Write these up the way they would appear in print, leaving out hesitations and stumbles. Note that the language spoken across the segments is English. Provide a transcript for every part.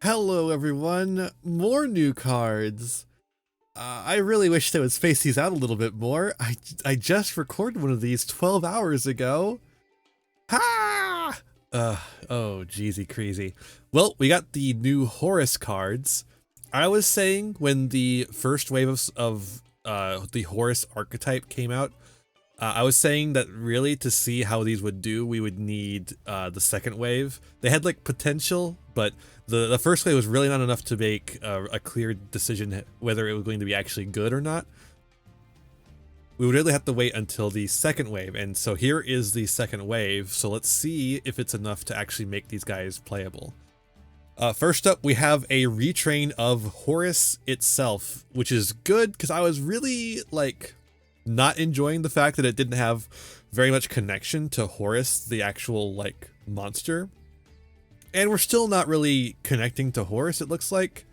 Hello everyone, more new cards. I really wish they would space these out a little bit more. I just recorded one of these 12 hours ago. Ha! Oh, jeezy crazy. Well, we got the new Horus cards. I was saying when the first wave of the Horus archetype came out, I was saying that really to see how these would do, we would need the second wave. They had like potential, but the first wave was really not enough to make a clear decision whether it was going to be actually good or not. We would really have to wait until the second wave, and so here is the second wave, so let's see if it's enough to actually make these guys playable. First up, we have a retrain of Horus itself, which is good because I was really like not enjoying the fact that it didn't have very much connection to Horus, the actual like monster. And we're still not really connecting to Horus, it looks like.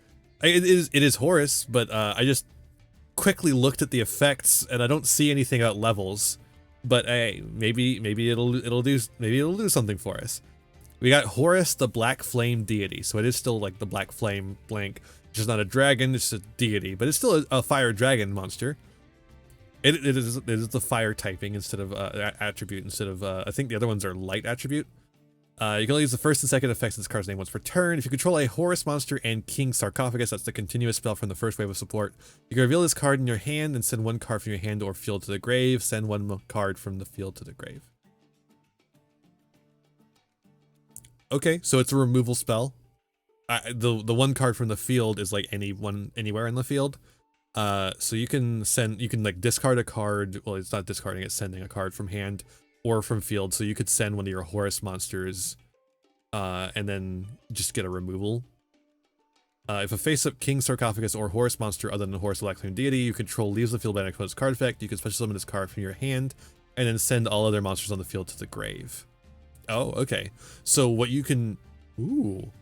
It is Horus, but I just quickly looked at the effects and I don't see anything about levels. But hey, maybe it'll do something for us. We got Horus, the Black Flame deity, so it is still like the Black Flame blank. It's just not a dragon, it's a deity, but it's still a fire dragon monster. It is the fire typing instead of attribute instead of I think the other ones are light attribute. You can only use the first and second effects of this card's name once per turn. If you control a Horus monster and King Sarcophagus, that's the continuous spell from the first wave of support. You can reveal this card in your hand and send one card from your hand or field to the grave. Send one card from the field to the grave. Okay, so it's a removal spell. The one card from the field is like anywhere in the field. So you can like discard a card. Well, it's not discarding, it's sending a card from hand or from field. So you could send one of your Horus monsters, and then just get a removal. If a face-up King Sarcophagus or Horus monster other than Horus the Black Flame deity you control leaves the field by an opponent's card effect, you can special summon this card from your hand, and then send all other monsters on the field to the grave. Oh, okay. So what you can... Ooh,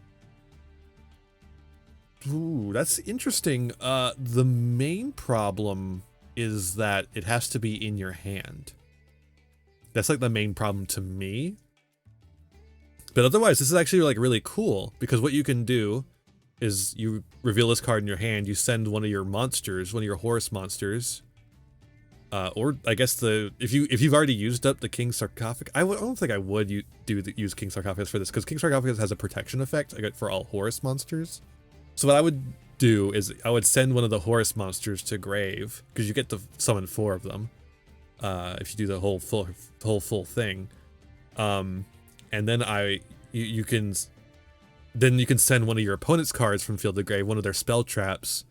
that's interesting. The main problem is that it has to be in your hand. That's like the main problem to me. But otherwise, this is actually like really cool because what you can do is you reveal this card in your hand, you send one of your monsters, one of your Horus monsters, or I guess if you've already used up the King Sarcophagus, I don't think I would use King Sarcophagus for this because King Sarcophagus has a protection effect for all Horus monsters. So what I would do is I would send one of the Horus monsters to grave because you get to summon 4 of them if you do the whole full thing, and then you can send one of your opponent's cards from field to grave, one of their spell traps,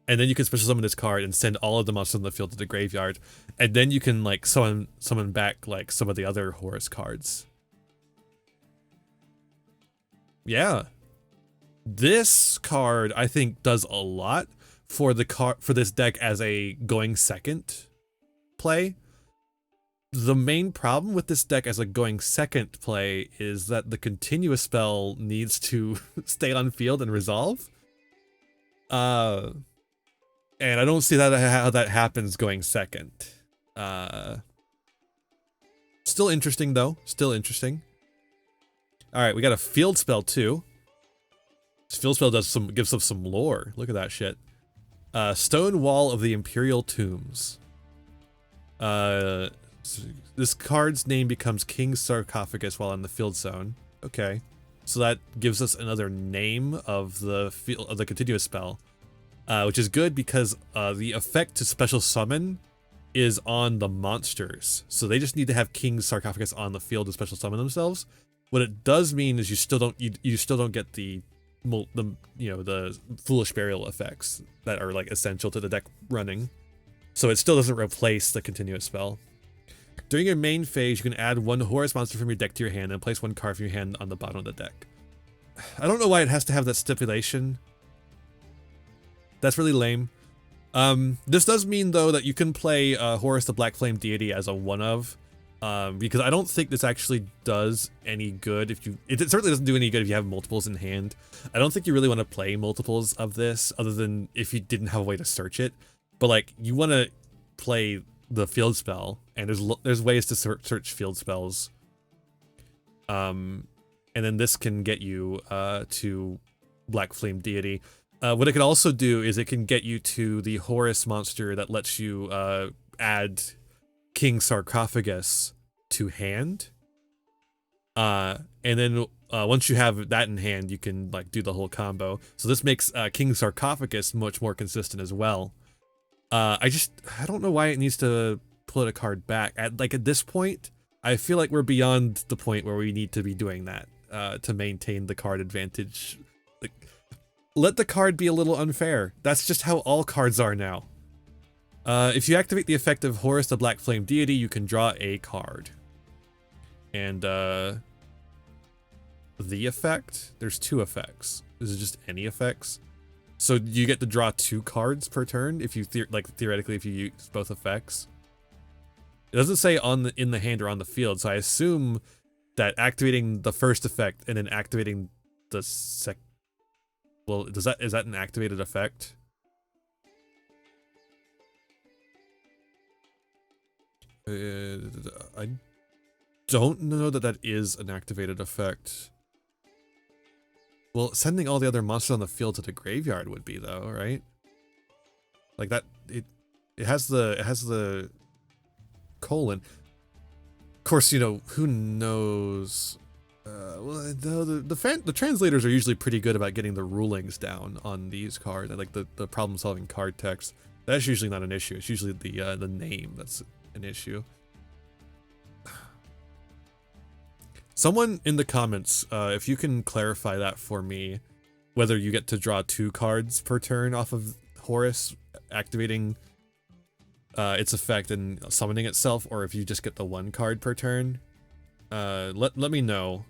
and then you can special summon this card and send all of the monsters on the field to the graveyard, and then you can like summon back like some of the other Horus cards. Yeah. This card, I think, does a lot for this deck as a going second play. The main problem with this deck as a going second play is that the continuous spell needs to stay on field and resolve. And I don't see how that happens going second. Still interesting though. Still interesting. All right, we got a field spell too. This field spell gives us some lore. Look at that shit. Stone Wall of the Imperial Tombs. This card's name becomes King Sarcophagus while in the field zone. Okay, so that gives us another name of the continuous spell, which is good because the effect to special summon is on the monsters. So they just need to have King Sarcophagus on the field to special summon themselves. What it does mean is you still don't get the Foolish Burial effects that are like essential to the deck running. So it still doesn't replace the continuous spell. During your main phase, you can add one Horus monster from your deck to your hand and place one card from your hand on the bottom of the deck. I don't know why it has to have that stipulation. That's really lame. This does mean though that you can play Horus the Black Flame deity as a one-of. Because I don't think this actually does any good it certainly doesn't do any good if you have multiples in hand. I don't think you really want to play multiples of this other than if you didn't have a way to search it. But like you want to play the field spell, and there's ways to search field spells. And then this can get you to Black Flame Deity. What it can also do is it can get you to the Horus monster that lets you add King Sarcophagus to hand. And then once you have that in hand, you can like do the whole combo. So this makes King Sarcophagus much more consistent as well. I don't know why it needs to put a card back. At this point, I feel like we're beyond the point where we need to be doing that to maintain the card advantage. Like, let the card be a little unfair. That's just how all cards are now. If you activate the effect of Horus the Black Flame Deity, you can draw a card. And the effect, there's 2 effects. Is it just any effects? So you get to draw 2 cards per turn if you theoretically if you use both effects. It doesn't say in the hand or on the field, so I assume that activating the first effect and then activating the well, is that an activated effect? I don't know that is an activated effect. Well, sending all the other monsters on the field to the graveyard would be though, right? Like that, it has the colon. Of course, you know, who knows? Well, the translators are usually pretty good about getting the rulings down on these cards, like the problem-solving card text. That's usually not an issue. It's usually the name that's an issue. Someone in the comments, if you can clarify that for me, whether you get to draw 2 cards per turn off of Horus activating its effect and summoning itself, or if you just get the 1 card per turn, let me know.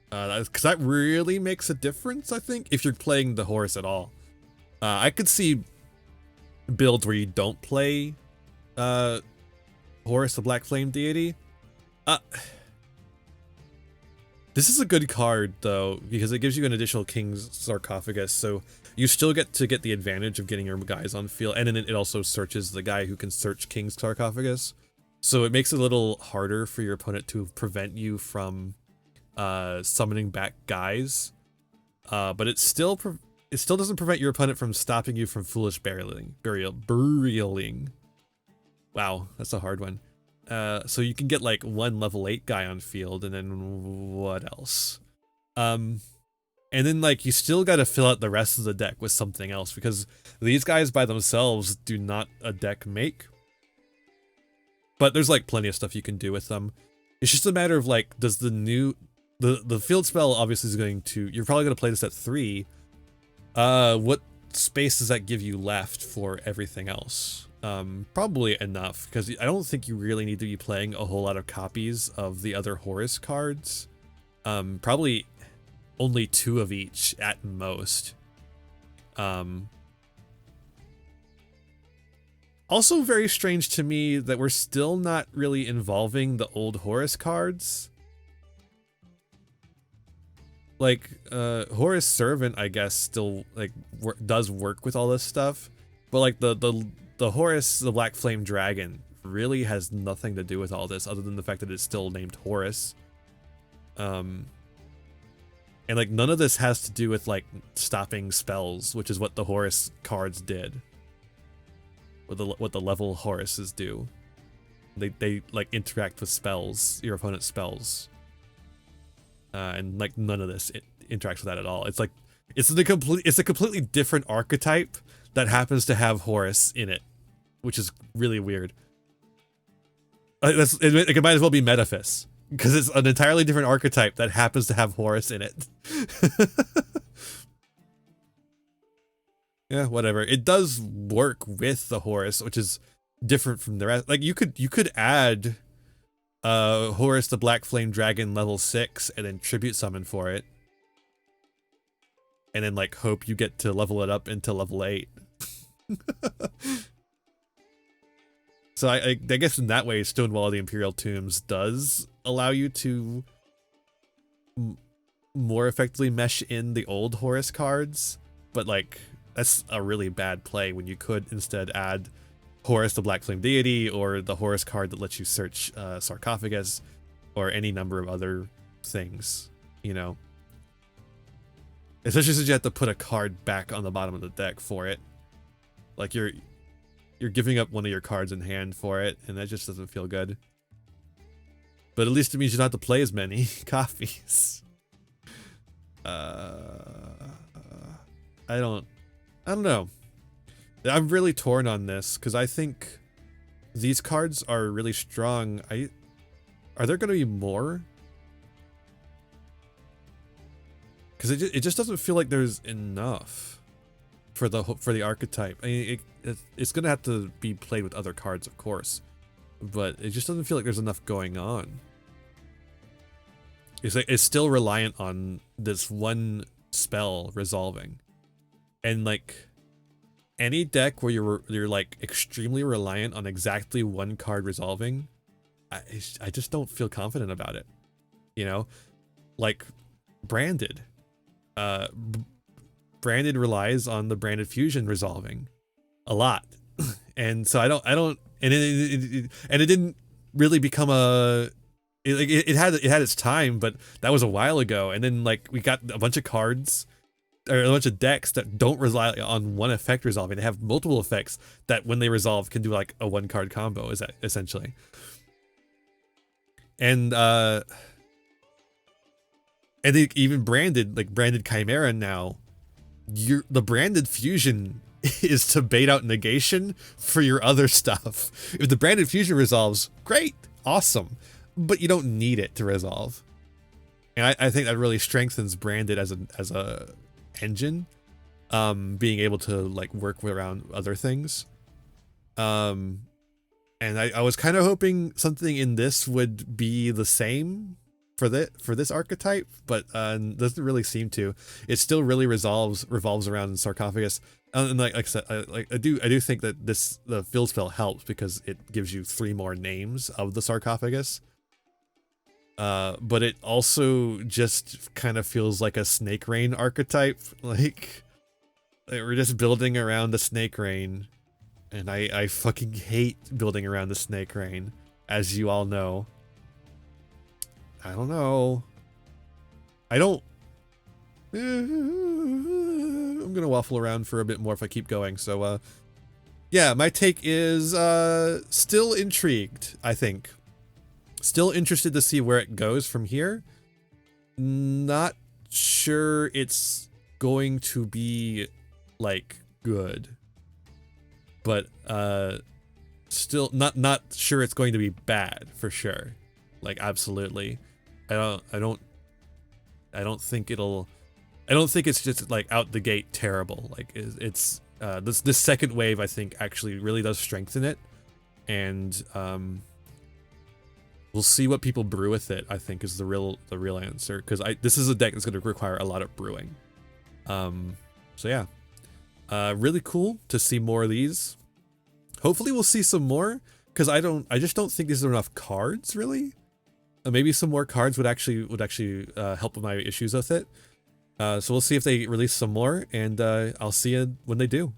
Because that really makes a difference, I think, if you're playing the Horus at all. I could see builds where you don't play Horus the Black Flame Deity. This is a good card, though, because it gives you an additional King's Sarcophagus, so you still get the advantage of getting your guys on field, and then it also searches the guy who can search King's Sarcophagus. So it makes it a little harder for your opponent to prevent you from summoning back guys, but it still doesn't prevent your opponent from stopping you from foolish burialing. Wow, that's a hard one. So you can get like 1 level 8 guy on field, and then what else? And then like you still got to fill out the rest of the deck with something else, because these guys by themselves do not a deck make. But there's like plenty of stuff you can do with them. It's just a matter of like, does the field spell obviously is going to, you're probably going to play this at 3. What space does that give you left for everything else? Probably enough, because I don't think you really need to be playing a whole lot of copies of the other Horus cards. Probably only 2 of each at most. Also very strange to me that we're still not really involving the old Horus cards. Like, Horus Servant, I guess, still, like, does work with all this stuff. But, like, the Horus, the Black Flame Dragon, really has nothing to do with all this, other than the fact that it's still named Horus. And, like, none of this has to do with, like, stopping spells, which is what the Horus cards did. What the level Horuses do. They like, interact with spells, your opponent's spells. And like none of this interacts with that at all. It's like it's a completely different archetype that happens to have Horus in it, which is really weird. It might as well be Metaphys, because it's an entirely different archetype that happens to have Horus in it. Yeah, whatever. It does work with the Horus, which is different from the rest. Like you could add Horus the Black Flame Dragon level 6 and then tribute summon for it. And then like hope you get to level it up into level 8. So I guess in that way Stonewall of the Imperial Tombs does allow you to more effectively mesh in the old Horus cards, but like that's a really bad play when you could instead add Horus the Black Flame Deity, or the Horus card that lets you search Sarcophagus, or any number of other things, you know. Especially since you have to put a card back on the bottom of the deck for it. Like you're giving up one of your cards in hand for it, and that just doesn't feel good. But at least it means you don't have to play as many copies. I don't know. I'm really torn on this because I think these cards are really strong. Are there going to be more? Because it just doesn't feel like there's enough for the archetype. I mean, it's going to have to be played with other cards, of course, but it just doesn't feel like there's enough going on. It's still reliant on this one spell resolving, and like any deck where you're like extremely reliant on exactly one card resolving, I just don't feel confident about it. You know, like Branded. Branded relies on the Branded Fusion resolving a lot, and so I don't, and it didn't really become a. It had its time, but that was a while ago. And then like we got a bunch of cards or a bunch of decks that don't rely on one effect resolving. They have multiple effects that when they resolve can do like a one card combo, is that essentially. And even branded Chimera now, the Branded Fusion is to bait out negation for your other stuff. If the Branded Fusion resolves, great, awesome. But you don't need it to resolve, and I think that really strengthens Branded as a engine, being able to like work around other things. And I was kind of hoping something in this would be the same for this archetype, but doesn't really seem to. It still really revolves around Sarcophagus, and like I said, I do think that the fill spell helps because it gives you 3 more names of the Sarcophagus. But it also just kind of feels like a Snake Rain archetype. Like we're just building around the Snake Rain, and I fucking hate building around the Snake Rain, as you all know. I don't know. I'm gonna waffle around for a bit more if I keep going. So yeah, my take is still intrigued, I think. Still interested to see where it goes from here. Not sure it's going to be like good, but still not sure it's going to be bad for sure. Like absolutely. I don't think it's just like out the gate terrible. Like it's this second wave I think actually really does strengthen it, and we'll see what people brew with it, I think, is the real answer, because this is a deck that's going to require a lot of brewing. So yeah, really cool to see more of these. Hopefully we'll see some more, because I just don't think these are enough cards, really. Maybe some more cards would actually help with my issues with it. So we'll see if they release some more, and I'll see you when they do,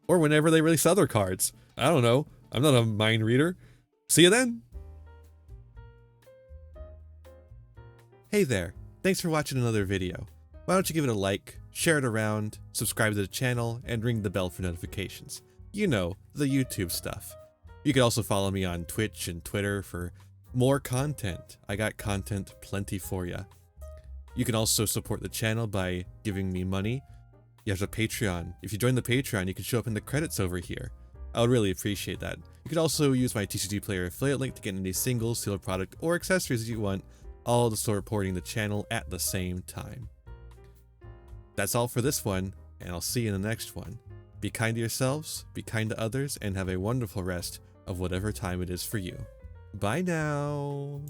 or whenever they release other cards. I don't know. I'm not a mind reader. See you then. Hey there, thanks for watching another video. Why don't you give it a like, share it around, subscribe to the channel, and ring the bell for notifications. You know, the YouTube stuff. You can also follow me on Twitch and Twitter for more content. I got content plenty for ya. You can also support the channel by giving me money. You have a Patreon. If you join the Patreon, you can show up in the credits over here. I would really appreciate that. You could also use my TCG Player affiliate link to get any singles, sealed product, or accessories you want, all to supporting the channel at the same time. That's all for this one, and I'll see you in the next one. Be kind to yourselves, be kind to others, and have a wonderful rest of whatever time it is for you. Bye now!